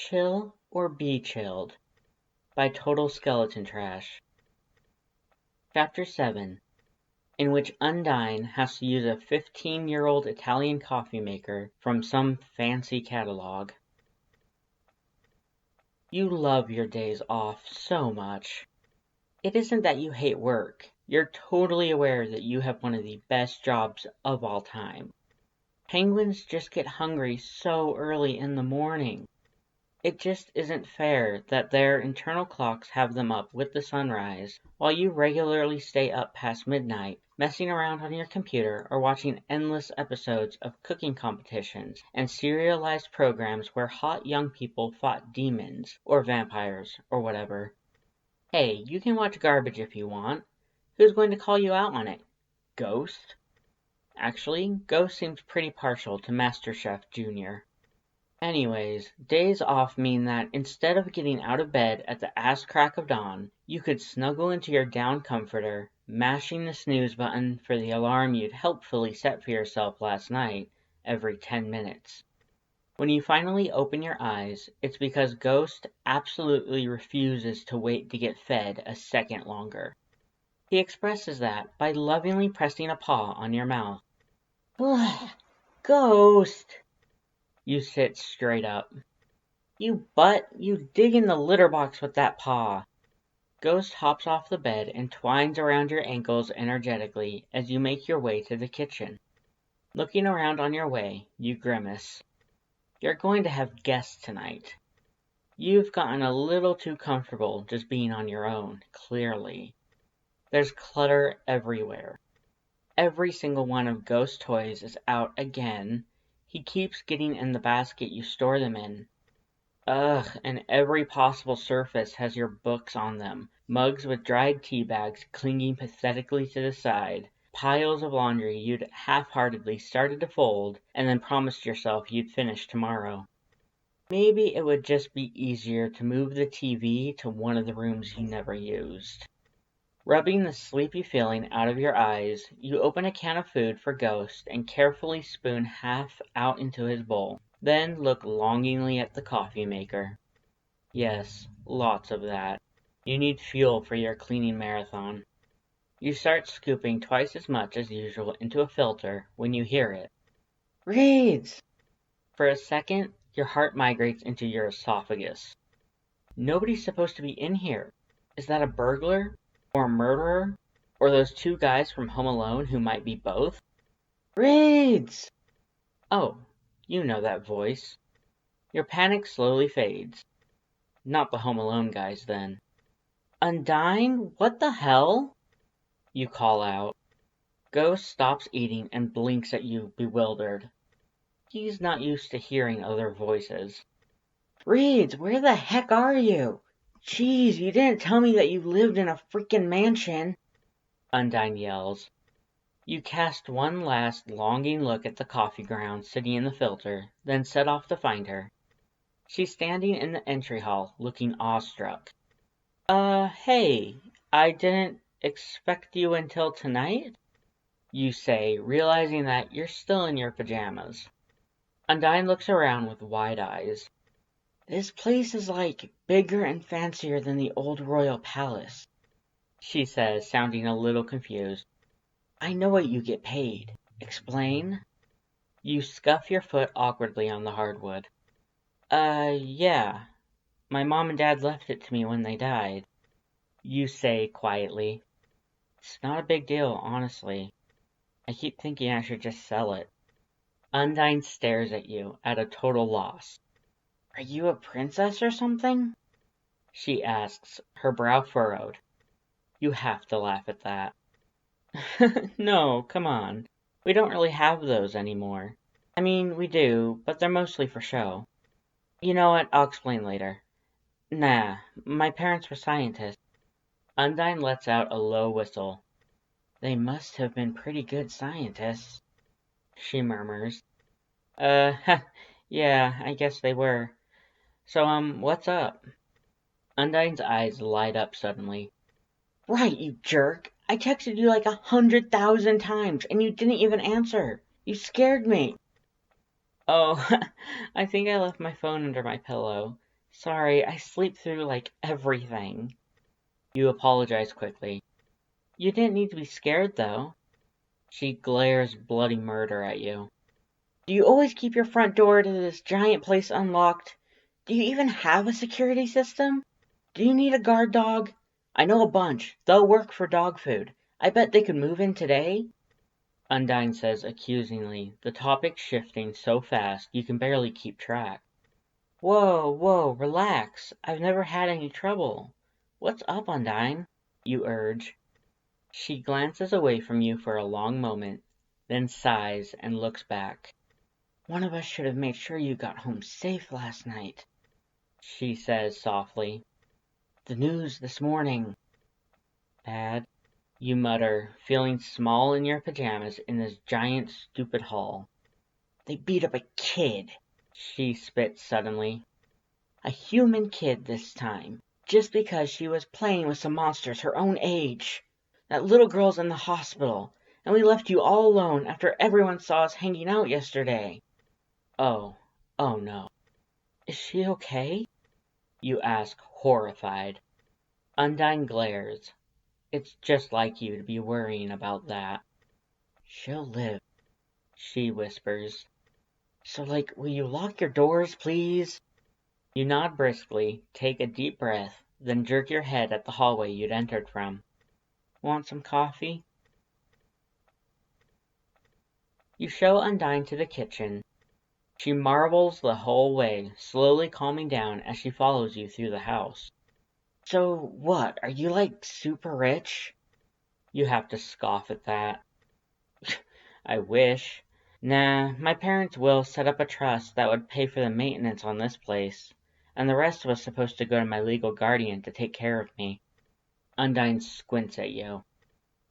Chill or Be Chilled by TotalSkeletonTrash. Chapter 7, in which Undyne has to use a 15-year-old Italian coffee maker from some fancy catalog. You love your days off so much. It isn't that you hate work. You're totally aware that you have one of the best jobs of all time. Penguins just get hungry so early in the morning. It just isn't fair that their internal clocks have them up with the sunrise, while you regularly stay up past midnight, messing around on your computer or watching endless episodes of cooking competitions and serialized programs where hot young people fought demons, or vampires, or whatever. Hey, you can watch garbage if you want. Who's going to call you out on it? Ghost? Actually, Ghost seems pretty partial to MasterChef Jr. Anyways, days off mean that instead of getting out of bed at the ass crack of dawn, you could snuggle into your down comforter, mashing the snooze button for the alarm you'd helpfully set for yourself last night every 10 minutes. When you finally open your eyes, it's because Ghost absolutely refuses to wait to get fed a second longer. He expresses that by lovingly pressing a paw on your mouth. Ghost! You sit straight up. You butt, you dig in the litter box with that paw. Ghost hops off the bed and twines around your ankles energetically as you make your way to the kitchen. Looking around on your way, you grimace. You're going to have guests tonight. You've gotten a little too comfortable just being on your own, clearly. There's clutter everywhere. Every single one of Ghost's toys is out again. He keeps getting in the basket you store them in. Ugh, and every possible surface has your books on them. Mugs with dried tea bags clinging pathetically to the side. Piles of laundry you'd half-heartedly started to fold and then promised yourself you'd finish tomorrow. Maybe it would just be easier to move the TV to one of the rooms you never used. Rubbing the sleepy feeling out of your eyes, you open a can of food for Ghost and carefully spoon half out into his bowl. Then look longingly at the coffee maker. Yes, lots of that. You need fuel for your cleaning marathon. You start scooping twice as much as usual into a filter when you hear it. Reeds! For a second, your heart migrates into your esophagus. Nobody's supposed to be in here. Is that a burglar? Or a murderer? Or those two guys from Home Alone who might be both? Reeds! Oh, you know that voice. Your panic slowly fades. Not the Home Alone guys, then. Undyne? What the hell? You call out. Ghost stops eating and blinks at you, bewildered. He's not used to hearing other voices. Reeds, where the heck are you? Jeez, you didn't tell me that you lived in a freaking mansion. Undyne yells. You cast one last longing look at the coffee grounds sitting in the filter, then set off to find her. She's standing in the entry hall, looking awestruck. Hey, I didn't expect you until tonight? You say, realizing that you're still in your pajamas. Undyne looks around with wide eyes. This place is like bigger and fancier than the old royal palace, she says, sounding a little confused. I know what you get paid. Explain? You scuff your foot awkwardly on the hardwood. Yeah. My mom and dad left it to me when they died. You say quietly. It's not a big deal, honestly. I keep thinking I should just sell it. Undyne stares at you, at a total loss. Are you a princess or something? She asks, her brow furrowed. You have to laugh at that. No, come on. We don't really have those anymore. I mean, we do, but they're mostly for show. You know what? I'll explain later. Nah, my parents were scientists. Undyne lets out a low whistle. They must have been pretty good scientists, she murmurs. Yeah, I guess they were. So, what's up? Undyne's eyes light up suddenly. Right, you jerk! I texted you like 100,000 times, and you didn't even answer. You scared me. Oh, I think I left my phone under my pillow. Sorry, I sleep through, like, everything. You apologize quickly. You didn't need to be scared, though. She glares bloody murder at you. Do you always keep your front door to this giant place unlocked? Do you even have a security system? Do you need a guard dog? I know a bunch. They'll work for dog food. I bet they could move in today. Undyne says accusingly, the topic shifting so fast you can barely keep track. Whoa, relax. I've never had any trouble. What's up, Undyne? You urge. She glances away from you for a long moment, then sighs and looks back. One of us should have made sure you got home safe last night, she says softly. The news this morning. Bad, you mutter, feeling small in your pajamas in this giant, stupid hall. They beat up a kid, she spits suddenly. A human kid this time, just because she was playing with some monsters her own age. That little girl's in the hospital, and we left you all alone after everyone saw us hanging out yesterday. Oh no. Is she okay? You ask, horrified. Undyne glares. It's just like you to be worrying about that. She'll live, she whispers. So, will you lock your doors, please? You nod briskly, take a deep breath, then jerk your head at the hallway you'd entered from. Want some coffee? You show Undyne to the kitchen. She marvels the whole way, slowly calming down as she follows you through the house. So what, are you super rich? You have to scoff at that. I wish. Nah, my parents' will set up a trust that would pay for the maintenance on this place, and the rest was supposed to go to my legal guardian to take care of me. Undyne squints at you.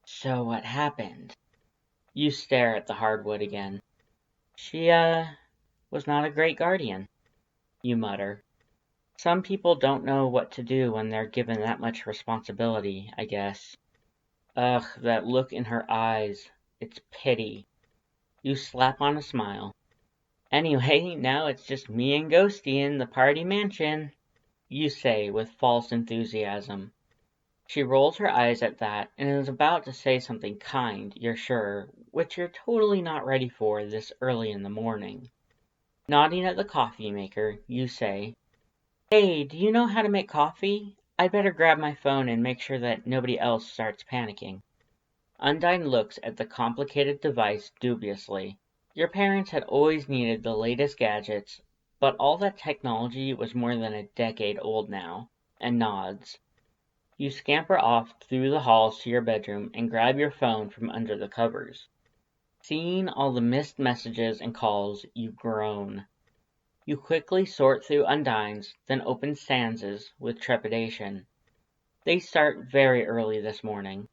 So what happened? You stare at the hardwood again. She, was not a great guardian, you mutter. Some people don't know what to do when they're given that much responsibility, I guess. Ugh, that look in her eyes. It's pity. You slap on a smile. Anyway, now it's just me and Ghosty in the party mansion, you say with false enthusiasm. She rolls her eyes at that and is about to say something kind, you're sure, which you're totally not ready for this early in the morning. Nodding at the coffee maker, you say, Hey, do you know how to make coffee? I'd better grab my phone and make sure that nobody else starts panicking. Undyne looks at the complicated device dubiously. Your parents had always needed the latest gadgets, but all that technology was more than a decade old now, and nods. You scamper off through the halls to your bedroom and grab your phone from under the covers. Seeing all the missed messages and calls, you groan. You quickly sort through Undyne's, then open Sans's with trepidation. They start very early this morning.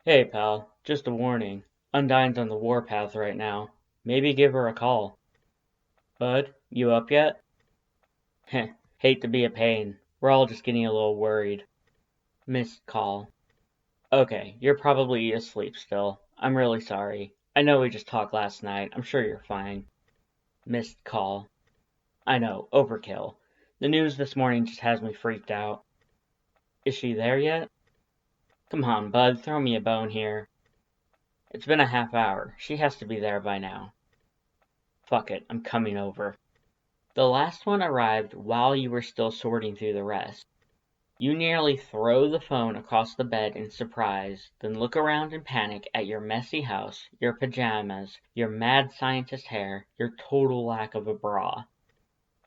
Hey pal, just a warning. Undyne's on the warpath right now. Maybe give her a call. Bud, you up yet? Heh, hate to be a pain. We're all just getting a little worried. Missed call. Okay, you're probably asleep still. I'm really sorry. I know we just talked last night. I'm sure you're fine. Missed call. I know, overkill. The news this morning just has me freaked out. Is she there yet? Come on, bud, throw me a bone here. It's been a half hour. She has to be there by now. Fuck it, I'm coming over. The last one arrived while you were still sorting through the rest. You nearly throw the phone across the bed in surprise, then look around in panic at your messy house, your pajamas, your mad scientist hair, your total lack of a bra.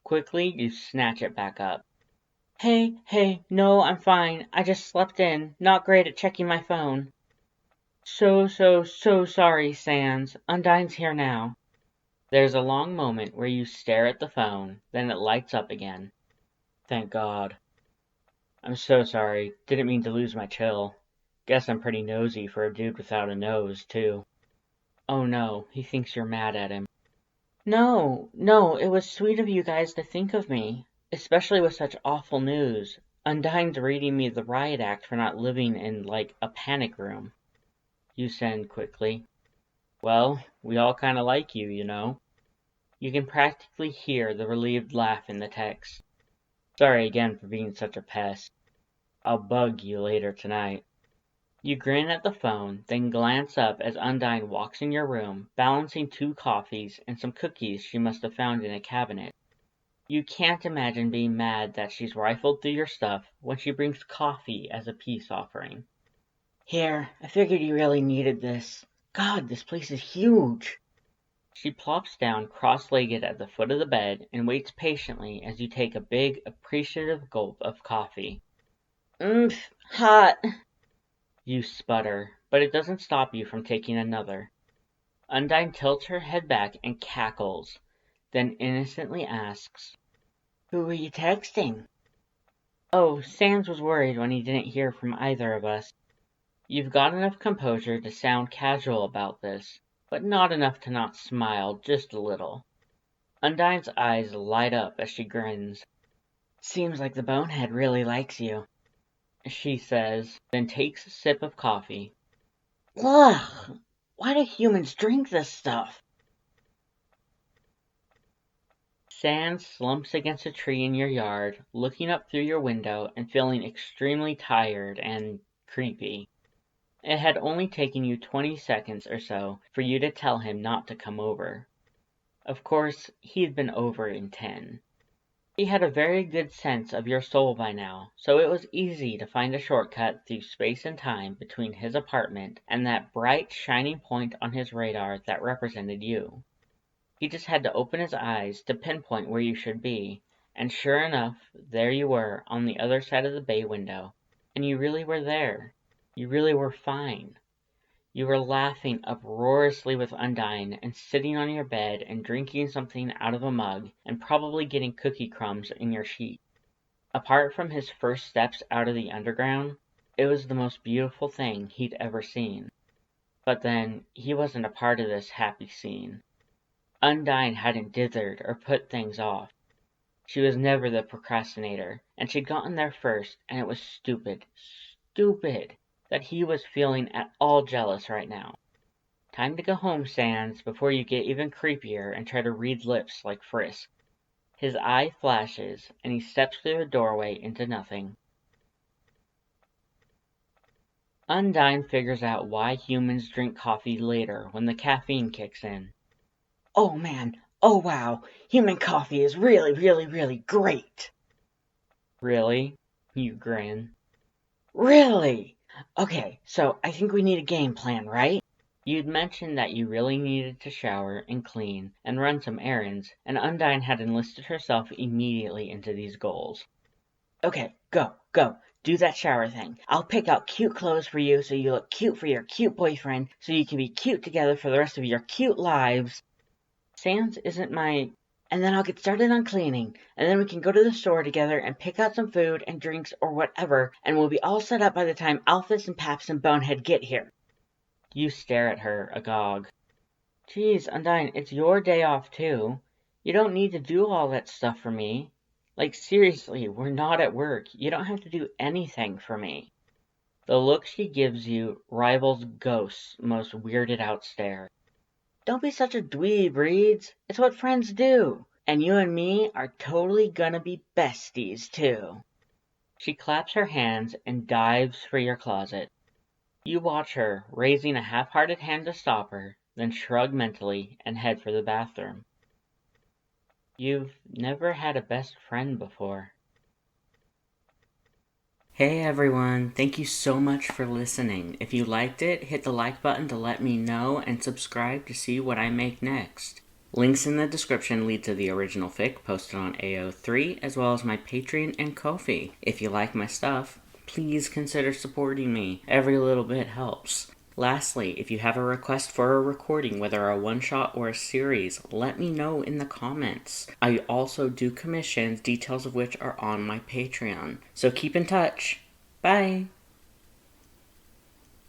Quickly, you snatch it back up. Hey, no, I'm fine. I just slept in. Not great at checking my phone. So sorry, Sans. Undyne's here now. There's a long moment where you stare at the phone, then it lights up again. Thank God. I'm so sorry. Didn't mean to lose my chill. Guess I'm pretty nosy for a dude without a nose, too. Oh no, he thinks you're mad at him. No, it was sweet of you guys to think of me. Especially with such awful news. Undyne's reading me the riot act for not living in, a panic room. You send quickly. Well, we all kinda like you, you know. You can practically hear the relieved laugh in the text. Sorry again for being such a pest. I'll bug you later tonight. You grin at the phone, then glance up as Undyne walks in your room, balancing 2 coffees and some cookies she must have found in a cabinet. You can't imagine being mad that she's rifled through your stuff when she brings coffee as a peace offering. Here, I figured you really needed this. God, this place is huge. She plops down cross-legged at the foot of the bed and waits patiently as you take a big, appreciative gulp of coffee. Hot. You sputter, but it doesn't stop you from taking another. Undyne tilts her head back and cackles, then innocently asks, Who were you texting? Oh, Sans was worried when he didn't hear from either of us. You've got enough composure to sound casual about this, but not enough to not smile just a little. Undyne's eyes light up as she grins. Seems like the bonehead really likes you, she says, then takes a sip of coffee. Ugh! Why do humans drink this stuff? Sans slumps against a tree in your yard, looking up through your window and feeling extremely tired and creepy. It had only taken you 20 seconds or so for you to tell him not to come over. Of course, he'd been over in 10. He had a very good sense of your soul by now, so it was easy to find a shortcut through space and time between his apartment and that bright, shining point on his radar that represented you. He just had to open his eyes to pinpoint where you should be, and sure enough, there you were on the other side of the bay window, and you really were there. You really were fine. You were laughing uproariously with Undyne and sitting on your bed and drinking something out of a mug and probably getting cookie crumbs in your sheet. Apart from his first steps out of the underground, it was the most beautiful thing he'd ever seen. But then, he wasn't a part of this happy scene. Undyne hadn't dithered or put things off. She was never the procrastinator, and she'd gotten there first, and it was stupid that he was feeling at all jealous right now. Time to go home, Sans, before you get even creepier and try to read lips like Frisk. His eye flashes, and he steps through the doorway into nothing. Undyne figures out why humans drink coffee later when the caffeine kicks in. Oh man, oh wow, human coffee is really, really, really great. Really? You grin. Really? Okay, so I think we need a game plan, right? You'd mentioned that you really needed to shower and clean and run some errands, and Undyne had enlisted herself immediately into these goals. Okay, go. Do that shower thing. I'll pick out cute clothes for you so you look cute for your cute boyfriend, so you can be cute together for the rest of your cute lives. Sans isn't my... And then I'll get started on cleaning, and then we can go to the store together and pick out some food and drinks or whatever, and we'll be all set up by the time Alphys and Paps and Bonehead get here. You stare at her, agog. Geez, Undyne, it's your day off too. You don't need to do all that stuff for me. Like, seriously, we're not at work. You don't have to do anything for me. The look she gives you rivals Ghost's most weirded out stare. Don't be such a dweeb, Reeds. It's what friends do. And you and me are totally gonna be besties, too. She claps her hands and dives for your closet. You watch her, raising a half-hearted hand to stop her, then shrug mentally and head for the bathroom. You've never had a best friend before. Hey everyone, thank you so much for listening. If you liked it, hit the like button to let me know and subscribe to see what I make next. Links in the description lead to the original fic posted on AO3, as well as my Patreon and Ko-fi. If you like my stuff, please consider supporting me. Every little bit helps. Lastly, if you have a request for a recording, whether a one-shot or a series, let me know in the comments. I also do commissions, details of which are on my Patreon. So keep in touch. Bye!